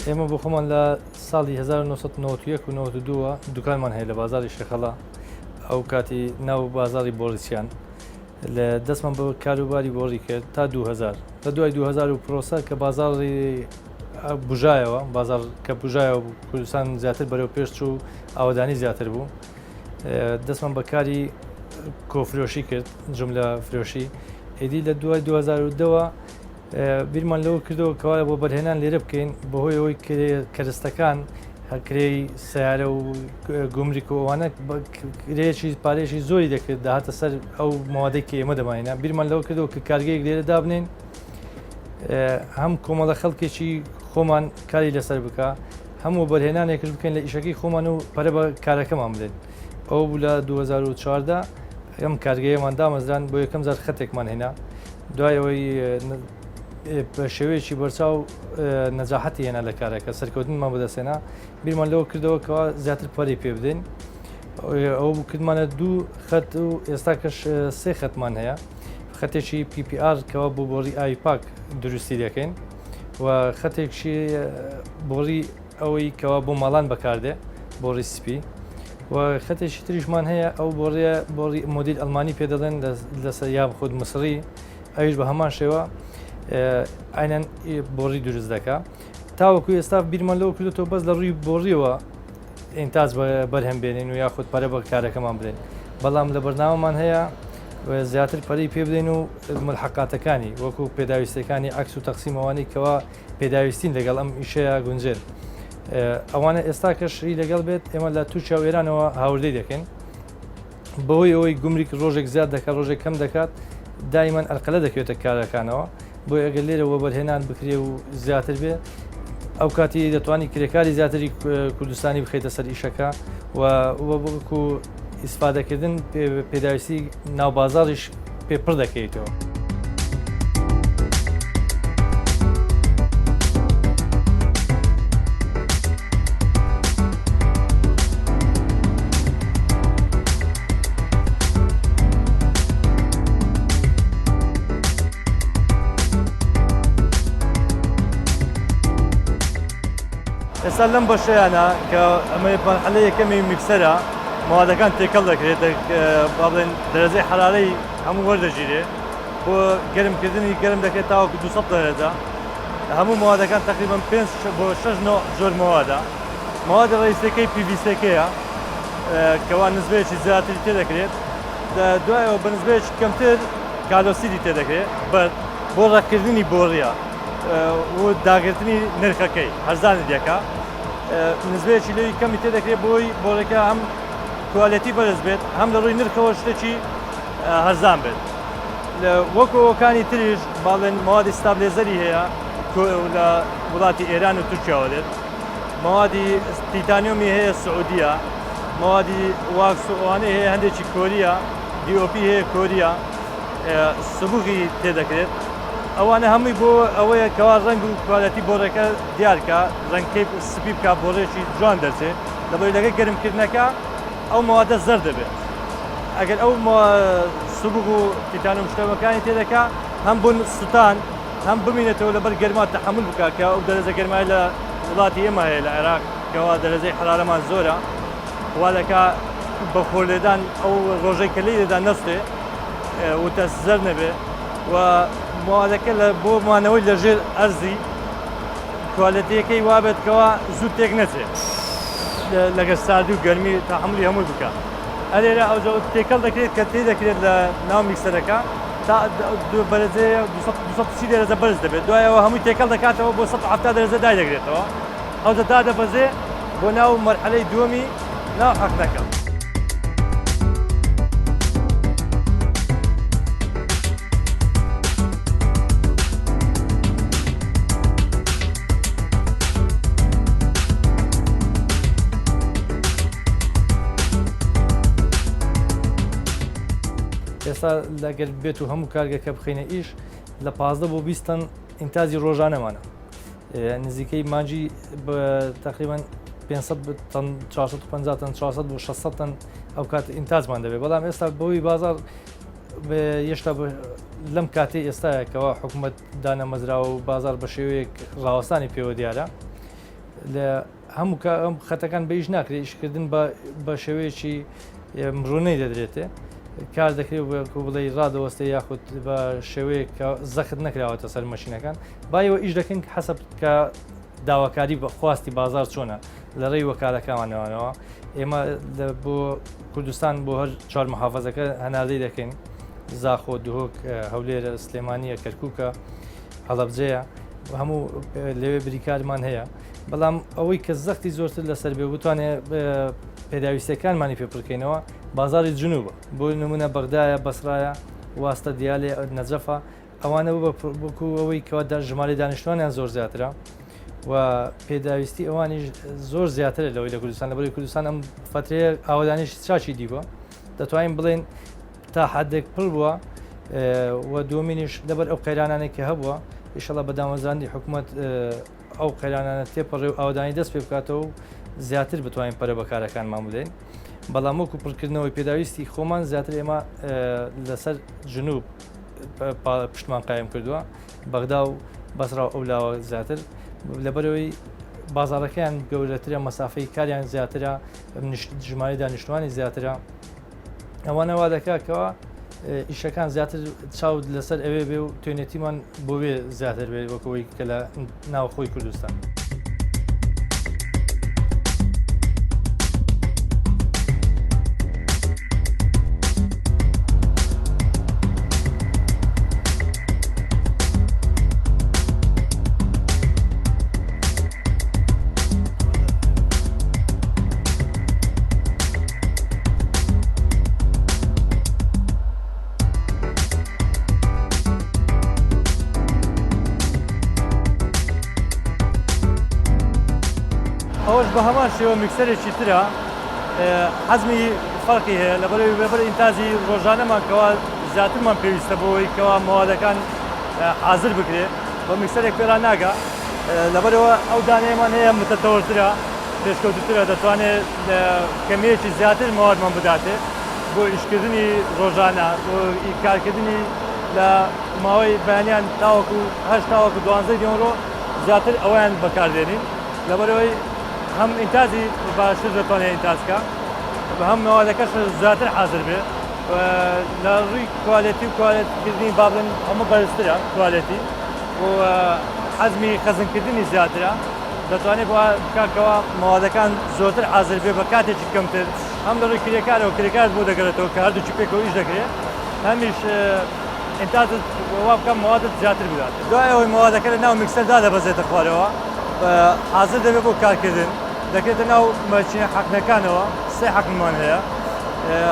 ئێمە بۆ خۆمان لە ساڵی 1991 و 92 دوکانمان هەیە لە بازاری شەخەڵا ئەو کاتی ناو بازاری بۆریچیان لە دەستمان بە کاروباری بۆری کرد تا 2000 لە دوای 2000 و پرۆسە کە بازاری بژایەوە بازار کە بژایەوە کوردستان زیاتر بەرەو پێش چوو ئاوەدانی زیاتر بوو دەستمان بە کاری کۆفرۆشی کرد جملە فرۆشی ئیدی لە دوای 2002 بیرمان لەوە کردەوە کەوایە بۆ بەرهێنان لێرە بکەین بەهۆی ئەوەی کەرستەکان هەکرێی سیارە و گومریک و ئەوانە کرێکی پارێکی زۆری دەکرد داهاتە سەر ئەو ماوەدەی کە ئێمە دەماینە بیرمان لەوە کردەوە کە کارگەیەک لێرە دابنین هەم کۆمەڵە خەڵکێکی خۆمان کاری لەسەر بکە هەموو بەرهێنانێکش بکەین لە ئیشەکەی خۆمان و پەرە بە کارەکەمان بدەین ئەو بوو لە 2014 ئەم کارگەیەمان دامەزران بۆ یەکەم جار خەتێکمان هێنا دوای ئەوەی بە شێوەیەکی بەرچاو نەجاحەتی هێنا لە کارەکە سەرکەوتنمان بەدەستێنا بیرمان لەوە کردەوە کەوا زیاتر پەری پێ بدەین ئەو کردمانە 2 خەت و ئێستا کەش 3 خەتمان هەیە خەتێکی PPR کەوا بۆ بۆری ئاوی پاک دروستی دەکەین و خەتێکشی بۆری ئەوەی کەوا بۆ ماڵان بەکاردێ بۆری سپی و خەتێکی تریشمان هەیە ئەو بۆری مۆدیل ئەلمانی پێ دەڵێن لەسەر یان خود مسری ئەویش بە هەمان شێوە ئاینەن بۆری دروست دەکا تاوەکو ئێستا بیرمان لەوە کردێتەوە بەس لە ڕووی بۆریەوە ئینتاج بەرهەم بێنین و یاخود پەرە بە کارەکەمان بدەین بەڵام لە بەرنامەمان هەیە زیاتر پەرەی پێ بدەین و ملحقاتەکانی وەکو پێداویستەکانی عەکس و تەقسیمەوانی کەوا پێداویستین لەگەڵ ئەم ئیشەیە گونجێن ئەوانە ئێستا کەشی لەگەڵ بێت ئێمە لە تووشیا و ئێرانەوە هاوردەی دەکەین بەهۆی ئەوەی گومریک ڕۆژێک زیاد دەکات ڕۆژێک کەم دەکات دایمەن ئەرقەلە دەکەوێتە کارەکانەوە بۆی ئەگەر لێرەوە بەرهێنان بکرێ و زیاتر بێ ئەو کاتی دەتوانانی کرێکاری زیاتری کوردستانی بخەیتە سەر ئیشەکە و وەکو ئیسفادەکردن پێداویستی ناوبازاریش پێپڕ دەکەیتەوە. ئێستا لەم بەشەیانە کە ئەمە مەرحەلە یەکەمی میکسەرە موادەکان تێکەڵ دەکرێت با بڵێن دەرەجەی حرارەی هەموو وەردەگیرێ بۆ گەرمکردنی گەرم دەکرێت تاوەکو 200 دەرەجە هەموو موادەکان تقریباً 5 بۆ 6 جۆر موادە موادە ڕئیسەکەی PVC-کەیە کەوا نسبەیەکی زیاتری تێدەکرێت دوایەوە بە نسبەیەکی کەمتر کالۆسیدی تێدەکرێت بۆ ڕەتکردنی بۆریە و داگرتنی نرخەکەی هەرزانی دەکا نسبەیەکی لەوی کەمی تێدەکرێت بۆی بۆرەکە هەم کوالەتی بەرز بێت هەم لە ڕووی نرخەوە شتێکی هەرزان بێت وەکو ئەوەکانی تریش باڵێن موادی ستابلێزەری هەیە لە وڵاتی ئێران و تورکیاوە دێت موادی تیتانیۆمی هەیە سعودیە موادی واکس و ئەوانەی هەیە هەندێکی کۆریە DOP هەیە کۆریە سبوغی تێدەکرێت ئەوانە هەمووی بۆ ئەوەیە کەوا ڕەنگ و کوالەتی بۆرەکە دیارکە ڕەنگکەی سپی بکە بۆڕێکی جوان دەرچێت لەبەر لەگەڵ گەرمکردنەکە ئەو موادە زەر دەبێت ئەگەر ئەو سبوغ و تیتانۆم شتەوەکانی تێدەکا هەم بۆ سوتان هەم بمینێتەوە لەبەر گەرما تەحمل بکە کە ئەو دەرەجە گەرمای لە وڵاتی ئێمە هەیە لە عێراق کەوا دەرەجەی حرارەمان زۆرە وا دەکا بە خۆلێدان ئەو ڕۆژەی کە لێدا نەستێ وتە زەر نەبێ و موادەکە بۆ مانەوەی لەژێر ئەرزی کوالەتیەکەی وابێتکەوە زوو تێک نەچێت لەگەر ساردی و گەرمی تەحملی هەمووی بکە ئەلێرە ئەو تێکەڵ دەکرێت کە تێدەکرێت لە ناو میکسەرەکە تا بەرەجەیە 230 دەرەجە بەرز دەبێت دوایەوە هەمووی تێکەڵ دەکاتەوە بۆ 170 دەرەجە دای دەگرێتەوە ئەوجە دادەبەزێ بۆ ناو مەرحەلەی دووەمی ناو حەقنەکە. ئێستا لەگەر بێت و هەموو کارگەکە بخینە ئیش لە 15 بۆ 20 تەن ئینتاجی ڕۆژانەمانە نزیکەی مانجی تقریبا 500 تەن 450 تەن 400 بۆ 600 تەن ئەو کات ئینتاجمان دەبێت بەڵام ئێستا بۆی بازار هێشتا لەم کاتێ ئێستایە کەوا حکوومەت دانەمەزرا و بازار بە شێوەیەک ڕاوەستانی پێوە دیارە لە هەموو ئەم خەتەکان بەیش ناکرێت ئیشکردن بە شێوەیەکی مرۆنەی دەدرێتێ کار دەکرێت بڵێ ڕادەوەستە یاخود بە شێوەیە کە زەخت نەکراوەتە سەر مەشینەکان باەوە ئیش دەکەن حەسەب کە داواکاری بە خواستی بازار چۆنە لە ڕێی وەکالەکانمانەوە ئێمە بۆ کوردستان بۆ هەر چوار محافەزەکە هەناردەی دەکەین زاخۆ دوهۆک هەولێرە سلێمانیە کەرکووکە هەڵەبجەیە هەموو لەوێ بریکارمان هەیە بەڵام ئەوەی کە زەختی زۆرتر لەسەر بێ بتوانێت پێداویستەکانمانی پێ بکەینەوە بازاری جنوبە بۆ نمونە بەغدایە بەسرایە واستە دیالێ نەجەفە ئەوانە بۆکو ئەوەی کەوا ژمارە دانیشتوانیان زۆر زیاترە و پێداویستی ئەوانیش زۆر زیاترە لەوەی لە کوردستان لەبەری کوردستان ئەم فترەیە ئاوادانیش چاچی دیوە دەتوانین بڵێن تا حدێک پڕ بووە و دومینیش لەبەر ئەو قەیرانانێک کە هەبووە ئیشەڵا بە دامەزراندی حکوومەت ئەو قەیرانانە تێپەڕێ و ئاودانی دەست پێ بکاتەوە و زیاتر بتوانین پەرە بەکارەکانمان بدەین بەڵام وەکو پڕکردنەوەی پێداویستی خۆمان زیاتر ئێمە لەسەر جنوب پشتمان قایم کردووە بەغدا و بەسرا و ئەولاوە زیاتر لەبەرەوەی بازارەکەیان گەورەترە مەسافەی کاریان زیاترە ژمارەی دانیشتوانی زیاترە ئەوانە وا دەکاتەوە ئیشەکان زیاتر چاود لەسەر ئەوێ بێ و توێنێتیمان بۆ وێ زیاتر بێت وەکەوەی کە لە ناوخۆی کوردستان. ئەوەش بە هەمان شێوە میکسەرێکی ترە حەزمی فەرقی هەیە لەبەر ئینتازی ڕۆژانەمان کەوا زیاترمان پێویستە بۆەوەی کەوا مەوادەکان حازر بکرێت بە میکسەرێک پێرا ناگا لەبەرەوە ئەو دانەیەمان هەیە متەتەوەرترە پێشکەوتوترە دەتوانێت کەمیەکی زیاتر مەوادمان بداتێ بۆ ئیشکردنی ڕۆژانە بۆ کارکردنی لە ماوەی بەیانیان تاوەکو 12 دیۆنڕۆ زیاتر ئەویان بەکاردێنین لەبەرەوەی هەم ئینتازی باشتر دەتوانێت ئینتازکە بە هەم مەوادەکەش زیاتر حازر بێ لە ڕووی کوالێتی و کوالێتکردنی بابن هەموو بەرزترە کوالێتی و حەزمی خەزنکردنی زیاترە دەتوانێت بکاکەوە مەوادەکان زۆرتر حازر بێ بە کاتێکی کەمتر هەم لە ڕووی کرێکارەوە کرێکارت بۆ دەگەرێتەوە کە هەردووچی پێکەوە ئیش دەکرێت هەمیش ئینتازت وا بکەم مەوادت زیاتر بدات دوای ئەوەی مەوادەکە لە ناو میکسەردا دەبەزێتە خوارەوە حازر دەبێت بۆ کارکردن دەکرێتە ناو مەچینە حەقنەکانەوە سێ حەقمان هەیە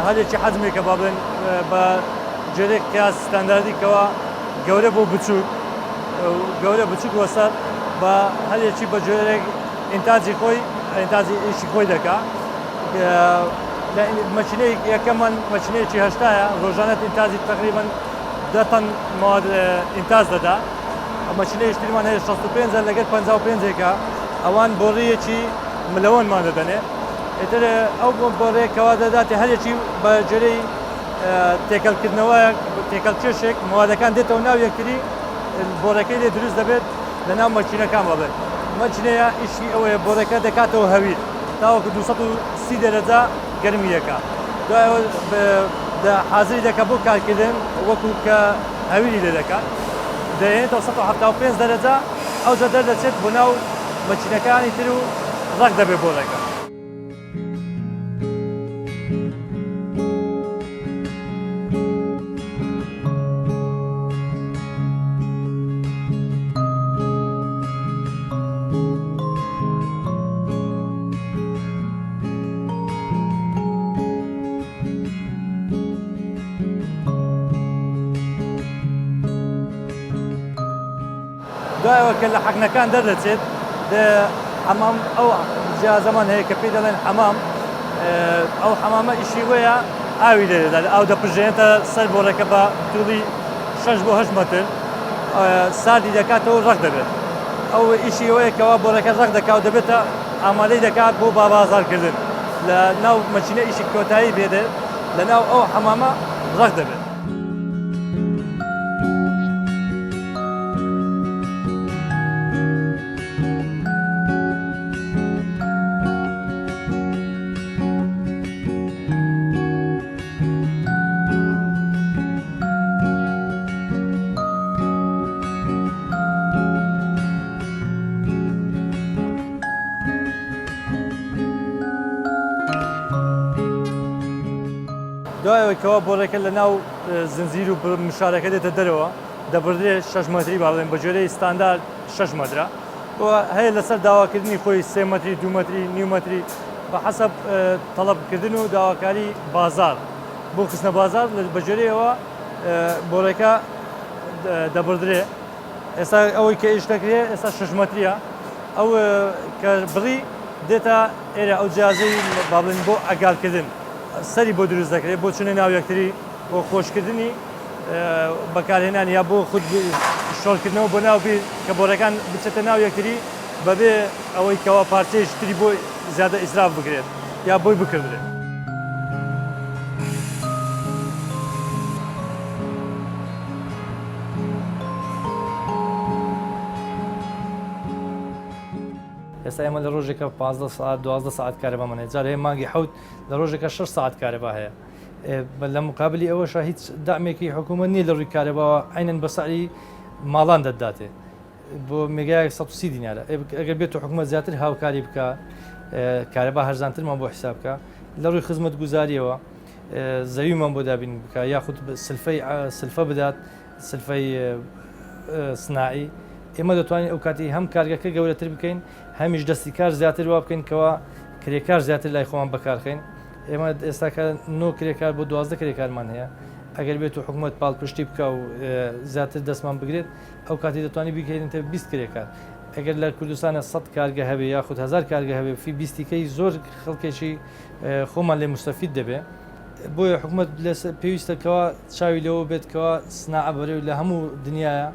هەرێکی حەزمێکە با بڵێن بە جێرێک قیاس ستانداردیکەوە گەورە بۆ بچووک گەورە بچووک وەسەر بە هەرێکی بە جێرێک ئینتازی خۆی ئینتازی ئیشی خۆی دەکات لە مەچینەی یەکەمان مەچینەیەکی هەشتایە ڕۆژانەت ئینتازی تقریباً 10 تەن مواد ئینتاز دەدا مەچینەی شتیمان هەیە 65 لەگەر 55ێکە ئەوان بۆڕیەکی ملەوەنمان دەدەنێ ئیتر ئەو بۆڕێکەوە دەداتێ هەرێکی بە جێرەی تێکەڵکردنەوە تێکەڵکێشێک موادەکان دێتەوە ناو یەکتری بۆڕەکەی لێ دروست دەبێت لە ناو مەچینەکان بڵێت مەچینەیە ئیشی ئەوەیە بۆڕێکە دەکاتەوە هەویر تاوەکو 230 دەرەجە گەرمیەکە دوایەوە حازری دەکات بۆ کارکردن وەکو کە هەویری لێ دەکات دەێنێتەوە 175 دەرەجە ئەوجا دەردەچێت بۆ ناو مەچینەکانی تر و ڕەق دەبێت بۆڕێکە دوایەوە کە لە حەقنەکان دەردەچێت حەمام ئەو جیازەمان هەیە کە پێی دەڵێن حەمام ئەو حەمامە ئیشی وەیە ئاوی لێدەدا ئاو دەپژێنێتە سەر بۆڕێکە بە تووڵی 6 بۆ 8 مەتر ساردی دەکاتەوە ڕەق دەبێت ئەو ئیشی وەیە کەوا بۆڕێکە ڕەق دەکات دەبێتە ئامادەی دەکات بۆ بازارکردن لە ناو مەچینە ئیشی کۆتایی بێدێت لە ناو ئەو حەمامە ڕەق دەبێت دوایەوەیکەوە بۆڕێکە لە ناو زنجیر و مشارەکە دێتە دەرەوە دەبردرێ 6 مەتری با بڵێن بە جۆرەی ستاندارد 6 مەترە هەیە لەسەر داواکردنی خۆی 3 مەتری 2 مەتری نیو مەتری بە حەسەب تەڵەبکردن و داواکاری بازار بۆ خستنە بازار بە جۆرەیەوە بۆڕێکە دەبردرێ ئێستا ئەوەی کە ئیش دەکرێت ئێستا 6 مەتریە ئەو کە بڕی دێتە ئێرە ئەو جیازەی با بڵێن بۆ ئەگالکردن سەری بۆ دروست دەکرێت بۆ چونە ناو یەکتری بۆ خۆشکردنی بەکارهێنان یا بۆ خود شۆڕکردنەوە بۆ ناوبیر کە بۆڕەکان بچێتە ناو یەکتری بەبێ ئەوەی کەوا پارچەیەکی تری بۆ زیادە ئیسراف بکرێت یا بۆی بکردرێت. ئێستا ئێمە لە ڕۆژێکە 15 ساعت 12 ساعت کارەبامانێت جارێ مانگی حوت لە ڕۆژێکە 6 ساعت کارەبا هەیە لە مقابلی ئەوەش هیچ دامێکی حکوومەت نییە لە ڕووی کارەباوە عینەن بە سەعری ماڵان دەداتێ بۆ مێگایەک 130 دینارە ئەگەر بێت و حکوومەت زیاتر هاوکاری بکە کارەبا هەرزانترمان بۆ حساب بکە لە ڕووی خزمەت گوزاریەوە زەویمان بۆ دابین بکە یاخود سلفە بدات سلفەی سناعی ئێمە دەتوانین ئەو کاتی هەم کارگەکە گەورەتر بکەین هەمیش دەستی کار زیاتر وا بکەین کەوا کرێکار زیاتر لای خۆمان بەکارخین ئێمە ئێستاکە 9 کرێکار بۆ 12 کرێکارمان هەیە ئەگەر بێت و حکوومەت پاڵپشتی بکە و زیاتر دەستمان بگرێت ئەو کاتی دەتوانانی بکەینتە 20 کرێکار ئەگەر لە کوردستانە 100 کارگە هەبێ یاخود 1000 کارگە هەبێ فی 20کەی زۆر خەڵکێکی خۆمان لێ مستەفید دەبێ بۆیە حکوومەت پێویستەکەوە چاوی لەوە بێتکەوە سناعە بەرەو لە هەموو دنیاە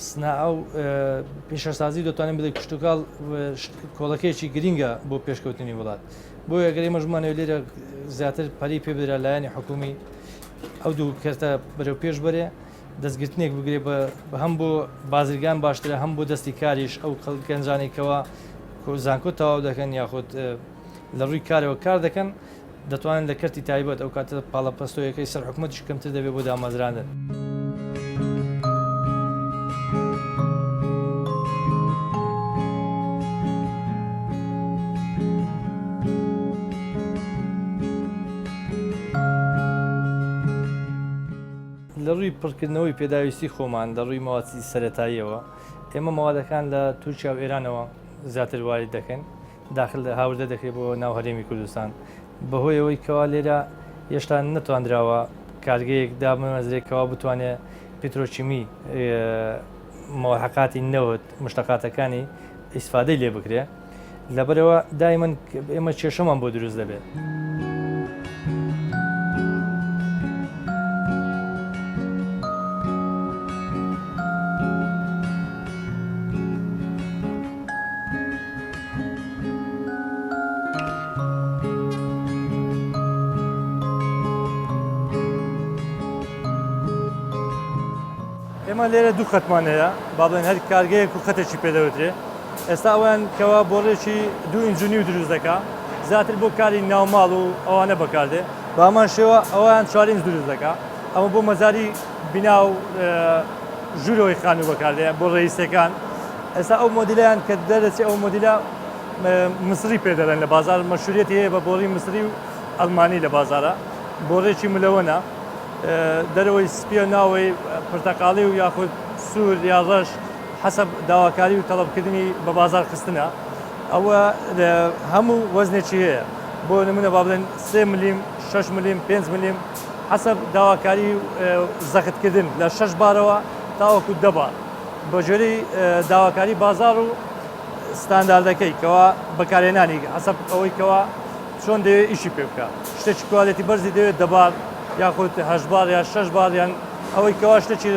سناعە و پیشەسازی دەتوانین بدەیت کشتتوکاڵ کۆڵەکەیەکی گرینگە بۆ پێشکەوتنی وڵات بۆیە ئەگەر ئێمە ژمانەوە لێرە زیاتر پەری پێ بدرا لایەنی حکومی ئەو دوو کەرتە بەرەو پێش بەرێ دەستگرتنێک بگرێ بە هەم بۆ بازرگان باشترە هەم بۆ دەستی کاریش ئەو گەنجانێکەوە زانکۆ تەواو دەکەن یاخود لە ڕووی کارەوە کار دەکەن دەتوانن لە کەرتی تایبەت ئەو کاتە پاڵەپەستۆیەکەی سەر حکوومەتیش کەمتر دەبێت بۆ دامەزراندن. لە ڕووی پڕکردنەوەی پێداویستی خۆمان لە ڕووی ماواتی سەرەتاییەوە ئێمە ماوادەکان لە تورکیا و ئێرانەوە زیاتر وارد دەکەین داخل هاوردە دەکرێت بۆ ناو هەرێمی کوردستان بەهۆی ئەوەی کەوا لێرە هێشتا نەتواندراوە کارگەیەک دامەزرێکەوە بتوانێت پێترۆچیمی مەوەحەقاتی نەوت مشتەقاتەکانی ئیسفادەی لێ بکرێ لەبەرەوە دایمەن ئێمە کێشەمان بۆ دروست دەبێت. ئێمە لێرە دوو خەتمان هەیە با بڵێن هەر کارگەیەک و خەتێکی پێدەوترێ ئێستا ئەویان کەوا بۆ ڕێکی دوو ئینجینی و دروست دەکا زیاتر بۆ کاری ناوماڵ و ئەوانە بەکاردێ بە هەمان شێوە ئەویان چوارینج دروست دەکا ئەمە بۆ مەزاری بینا و ژوورەوەی خانوو بەکاردێ بۆ ڕئیسەکان ئێستا ئەو مۆدیلەیان کە دەرەچێت ئەو مۆدیلە مسری پێدەڵێن لە بازار مەشهوریەتی هەیە بە بۆری مسری و ئەڵمانی لە بازارە بۆ ڕێکی ملەوەنە دەرەوەی سپیە ناوەی پرتەقاڵی و یاخود سوور یا ڕەش حەسەب داواکاری و تەڵەبکردنی بە بازار خستنە ئەوە هەموو وەزنێکی هەیە بۆ نمونە با بڵێن 3 ملیم 6 ملیم 5 ملیم حەسەب داواکاری و زەختکردن لە 6 بارەوە تاوەکو 10 بار بە جۆرەی داواکاری بازار و ستانداردەکەی کەوا بەکارهێنانی حەسەب ئەوەی کەوا چۆن دەوێت ئیشی پێ بکە شتێکی کوالێتی بەرزی دەوێت 10 بار یاخود 8 بار یا 6 بار یان ئەوەی کەوا شتێکی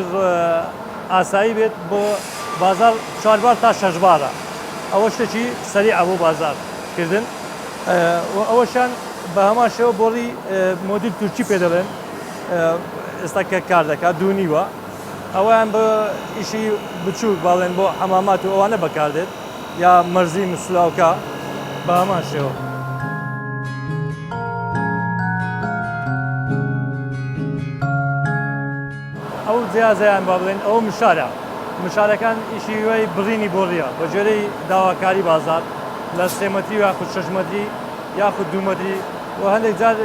ئاسایی بێت بۆ بازار 4 بار تا 6 بارە ئەوە شتێکی سەریع بۆ بازارکردن ئەوەشان بە هەمان شێوە بۆڕی مۆدیل تورکی پێ دەڵێن ئێستا کە کار دەکات دوو نیوە ئەویان بە ئیشی بچووک باڵێن بۆ حەمامات و ئەوانە بەکاردێت یا مەرزی مسلااوکە بە هەمان شێوە. ئەو جیازیان با بڵێن ئەو مشارە مشارەکان ئیشی وی بڕینی بۆڕیە بە جۆرەی داواکاری بازار لە 3 مەتری یاخود 6 مەتری یاخود 2 مەتری و هەندێک جار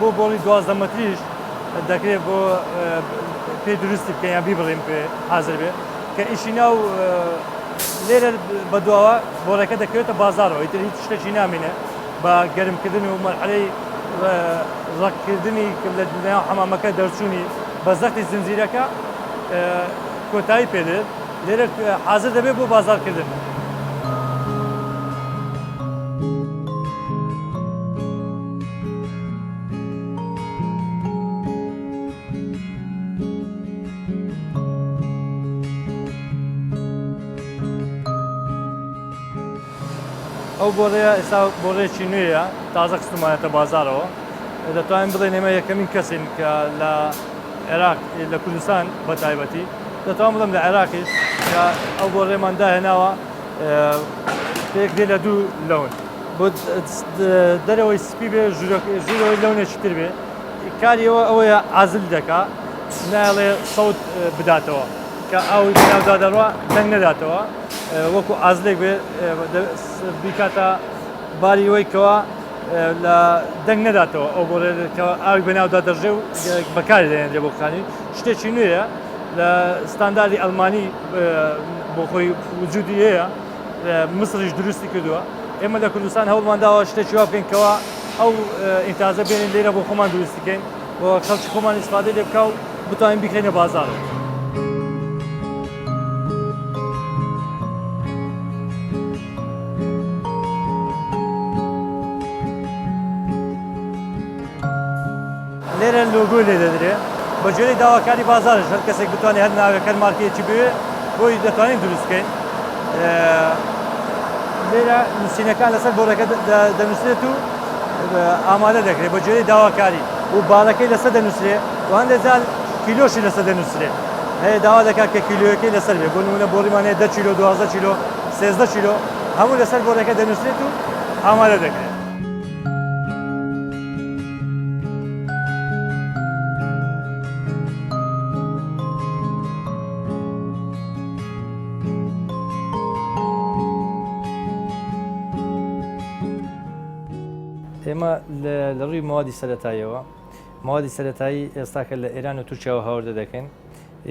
بۆ بۆڵی 12 مەتریش دەکرێت بۆ پێ دروستی بکەین یا بیبڕیم پێ حازر بێ کە ئیشی ناو لێرە بەدواوە بۆڵەکە دەکەوێتە بازارەوە ئیتر هیچ شتێکی نامێنێ بە گەرمکردن و مەرحەلەی ڕەککردنی لە ناو حەمامەکە دەرچوونی بە زەختی زنجیرەکە کۆتایی پێدێت لێرە حازر دەبێت بۆ بازارکردن. ئەو بۆڕەیە ئێستا بۆڕێکی نوێیە تازە خستمانێتە بازارەوە دەتوانین بڵێن ئێمە یەکەمین کەسین کە لە عێراق لە کوردستان بە تایبەتی دەتوان بڵێم لە عێراقیش کە ئەو بۆڕێمان داهێناوە پێک دێ لە دوو لەون بۆ دەرەوەی سپی بێ ژوورەوەی لەونێکی تر بێ کاریەوە ئەوەیە عازل دەکا ناڵێ سەوت بداتەوە کە ئاوی بەناودا دەڕوا دەنگ نەداتەوە وەکو ئازلێک بێ بیکاتە باری ئەوەی کەوە لە دەنگ نەداتەوە ئەو بۆڕێکەوە ئاوی بەناودا دەژێ و بەکاری دەهێنرێ بۆ بخانی شتێکی نوێیە لە ستانداردی ئەڵمانی بۆ خۆی وجودی هەیە مسریش دروستی کردووە ئێمە لە کوردستان هەوڵمانداوە شتێکی وا بکەین کەوە ئەو ئینتازە بێنین لێرە بۆ خۆمان دروستی بکەین بۆ خەڵکی خۆمان ئیسفادە لێ بکە و بتوانین بیکەینە بازارەوە. لێرە لۆگۆی لێ دەدرێت بە جێرەی داواکاری بازارش هەر کەسێک بتوانێت هەر ناوێکەر مارکێکی بوێ بۆی دەتوانین دروست بکەین. لێرە نووسینەکان لەسەر بۆڕەکە دەنووسێت و ئامادە دەکرێت بە جێرەی داواکاری و باڵەکەی لەسەر دەنووسرێت و هەندێک جار کیلۆشی لەسەر دەنووسرێت هەیە داوا دەکات کە کیلۆیەکەی لەسەر بێت بۆ نمونە بۆڕیمان هەیە 10 کیلۆ 12 کیلۆ 13 کیلۆ هەموو لەسەر بۆڕەکە دەنووسرێت و ئامادە دەکرێت. ئێمە لە ڕووی ماوادی سەرەتاییەوە ماوادی سەرەتایی ئێستاکە لە ئێران و تورکیاوە هاوردە دەکەین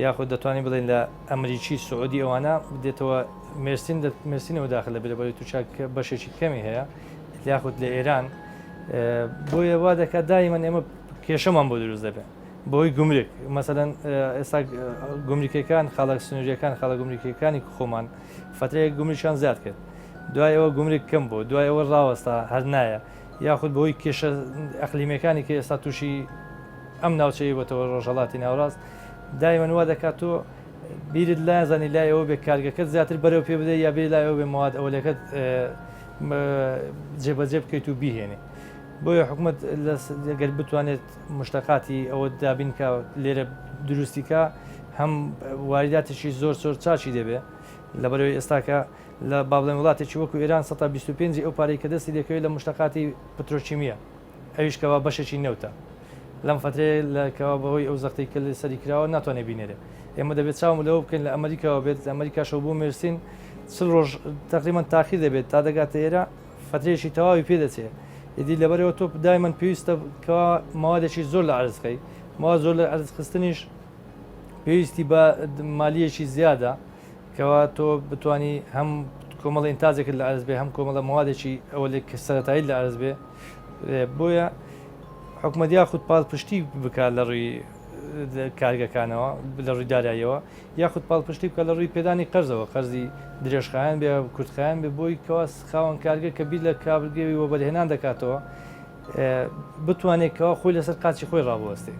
یاخود دەتوانین بڵێن لە ئەمریکی سعودی ئەوانە بدێتەوە مرسینەوە داخل لە بێرەبەری تورکیا بەشێکی کەمی هەیە یاخود لە ئێران بۆیە وا دەکات دایمەن ئێمە کێشەمان بۆ دروست دەبێت بۆی گومرک مەسەلەن ئێستا گومریکەکان خاڵک سنووریەکان خاڵە گومریکەکانی خۆمان فترەیەک گومریکیان زیاد کرد دوای ئەوە گومرک کەم بوو دوای ئەوە ڕاوەستا هەر نایە یاخود بۆی کێشە ئەقلیمەکانی کە ئێستا تووشی ئەم ناوچەی بەتەوە ڕۆژهەڵاتی ناوڕاست دایمەن وا دەکات تۆ بیرت لازانی لای ئەوە بێ کارگەکەت زیاتر بەرەو پێ بدەیت یا بێ لای ئەوە بێ مواد ئەوەلەکەت جێبەجێ بکەیت و بیهێنێ بۆیە حکوومەت ئەگەر بتوانێت مشتەقاتی ئەوە دابین کە لێرە دروستیکە هەم واریداتێکی زۆر چاچی دەبێت لەبەرەوەی ئێستاکە لە بابڵێن وڵاتێکی وەکو ئێران 125 ئەو پارەی کە دەستی دەکەوێت لە مشتەقاتی پترۆکیمیە ئەویش کەوا بەشێکی نەوتە لەم فترەیە لەکەوا بەهۆی ئەو زەختەی کە سەری کراوە ناتوانێت بینێرێ ئێمە دەبێت چاوم لەوە بکەین لە ئەمریکاوە بێت لە ئەمریکاشەوە بوو مرسین 40 ڕۆژ تقریباً تاخیر دەبێت تا دەگاتە ئێرە فترەیەکی تەواوی پێدەچێت ئیدی لەبەرەوە تۆ دایمەن پێویستە کەوا موادێکی زۆر لە عەرزکەی مواد زۆر لە عەرزخستنیش پێویستی بە مالیەکی زیادە کەوا تۆ بتوانی هەم کۆمەڵە ئینتاجێکت لە عەرز بێ هەم کۆمەڵە موادێکی ئەوە لێ سەرەتایی لە عەرز بێ بۆیە حکوومەت یاخود پاڵپشتی بکات لە ڕووی کارگەکانەوە لە ڕووی داراییەوە یاخود پاڵپشتی بکات لە ڕووی پێدانی قەرزەوە قەرزی درێژخایان بێ کورتخایان بێ بۆی کەوا خاوەن کارگە کە بیر لە کابرگەوی وەبەرهێنان دەکاتەوە بتوانێت کەوا خۆی لەسەر قاچی خۆی ڕابوەستێ